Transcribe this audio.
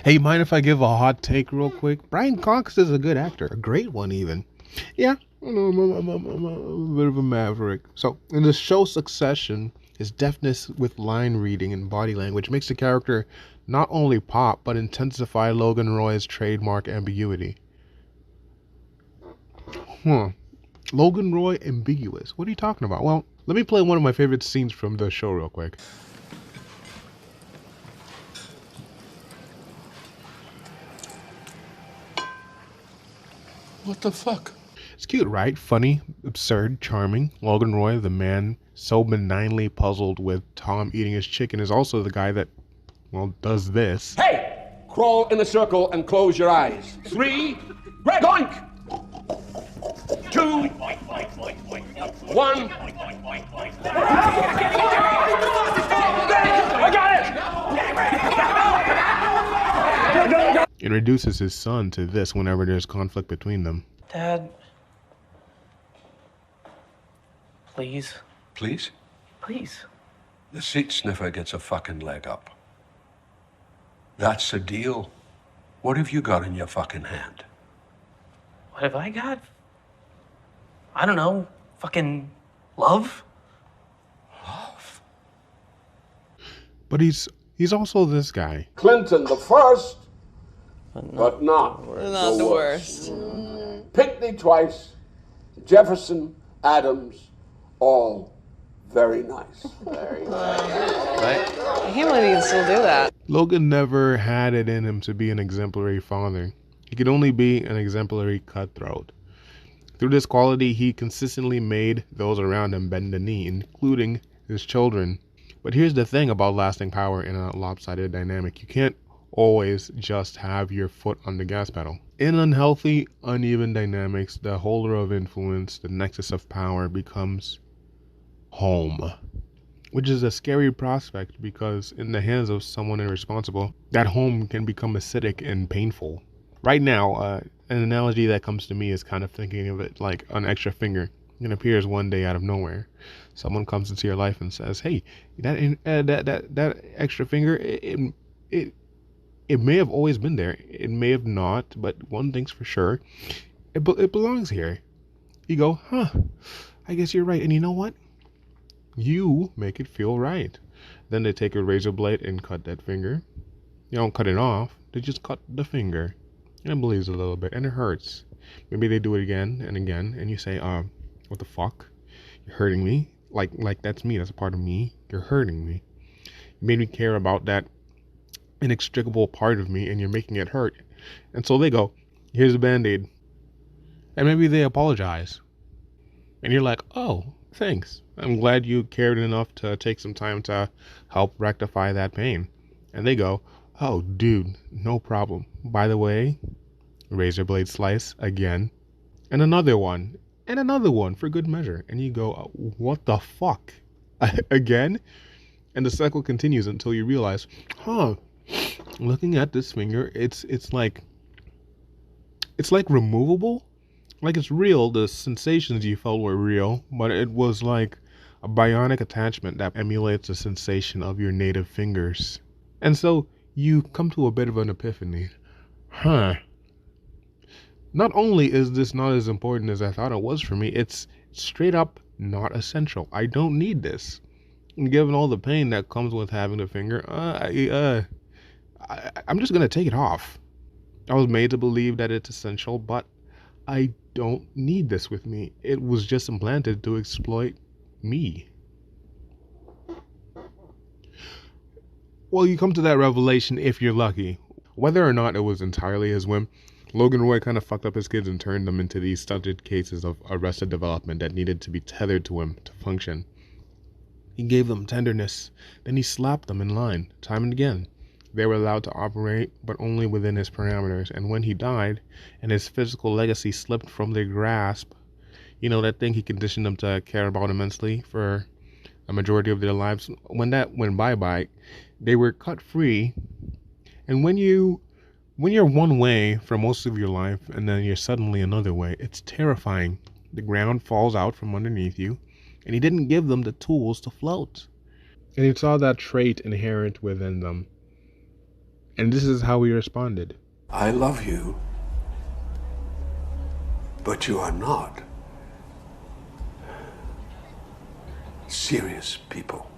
Hey, mind if I give a hot take real quick? Brian Cox is a good actor, a great one even. Yeah, I know I'm a bit of a maverick. So, in the show Succession, his deftness with line reading and body language makes the character not only pop, but intensify Logan Roy's trademark ambiguity. Logan Roy ambiguous. What are you talking about? Well, let me play one of my favorite scenes from the show real quick. What the fuck? It's cute, right? Funny, absurd, charming. Logan Roy, the man so benignly puzzled with Tom eating his chicken, is also the guy that, well, does this. Hey! Crawl in a circle and close your eyes. 3, grab oink! 2, 1. I got it! Introduces his son to this whenever there's conflict between them. Dad. Please. Please? Please. The seat sniffer gets a fucking leg up. That's the deal. What have you got in your fucking hand? What have I got? I don't know. Fucking love? Love? But he's also this guy. Clinton the first, but not Not the worst. Pinckney twice, Jefferson, Adams, all very nice. I can't believe you can still do that. Logan never had it in him to be an exemplary father. He could only be an exemplary cutthroat. Through this quality, he consistently made those around him bend the knee, including his children. But here's the thing about lasting power in a lopsided dynamic. You can't always just have your foot on the gas pedal. In unhealthy, uneven dynamics, the holder of influence, the nexus of power, becomes home. Which is a scary prospect because in the hands of someone irresponsible, that home can become acidic and painful. Right now, an analogy that comes to me is kind of thinking of it like an extra finger. It appears one day out of nowhere. Someone comes into your life and says, "Hey, that extra finger, it may have always been there. It may have not, but one thing's for sure, it belongs here." You go, "Huh? I guess you're right." And you know what? You make it feel right. Then they take a razor blade and cut that finger. You don't cut it off. They just cut the finger. And it bleeds a little bit and it hurts. Maybe they do it again and again and you say, what the fuck? You're hurting me. Like that's me. That's a part of me. You're hurting me. You made me care about that inextricable part of me and you're making it hurt. And so they go, "Here's a Band-Aid." And maybe they apologize. And you're like, "Oh, thanks. I'm glad you cared enough to take some time to help rectify that pain." And they go, "Oh, dude, no problem. By the way," razor blade slice again, and another one for good measure. And you go, "What the fuck?" Again? And the cycle continues until you realize, looking at this finger, it's like removable. Like it's real. The sensations you felt were real, but it was like a bionic attachment that emulates the sensation of your native fingers. And so you come to a bit of an epiphany. Not only is this not as important as I thought it was for me, it's straight up not essential. I don't need this. And given all the pain that comes with having the finger, I'm just going to take it off. I was made to believe that it's essential, but I don't need this with me. It was just implanted to exploit me. Well, you come to that revelation if you're lucky. Whether or not it was entirely his whim, Logan Roy kind of fucked up his kids and turned them into these stunted cases of arrested development that needed to be tethered to him to function. He gave them tenderness, then he slapped them in line, time and again. They were allowed to operate, but only within his parameters. And when he died, and his physical legacy slipped from their grasp, that thing he conditioned them to care about immensely for a majority of their lives, when that went bye-bye, they were cut free. And when you're one way for most of your life, and then you're suddenly another way, it's terrifying. The ground falls out from underneath you, and he didn't give them the tools to float. And he saw that trait inherent within them. And this is how he responded. I love you, but you are not serious people.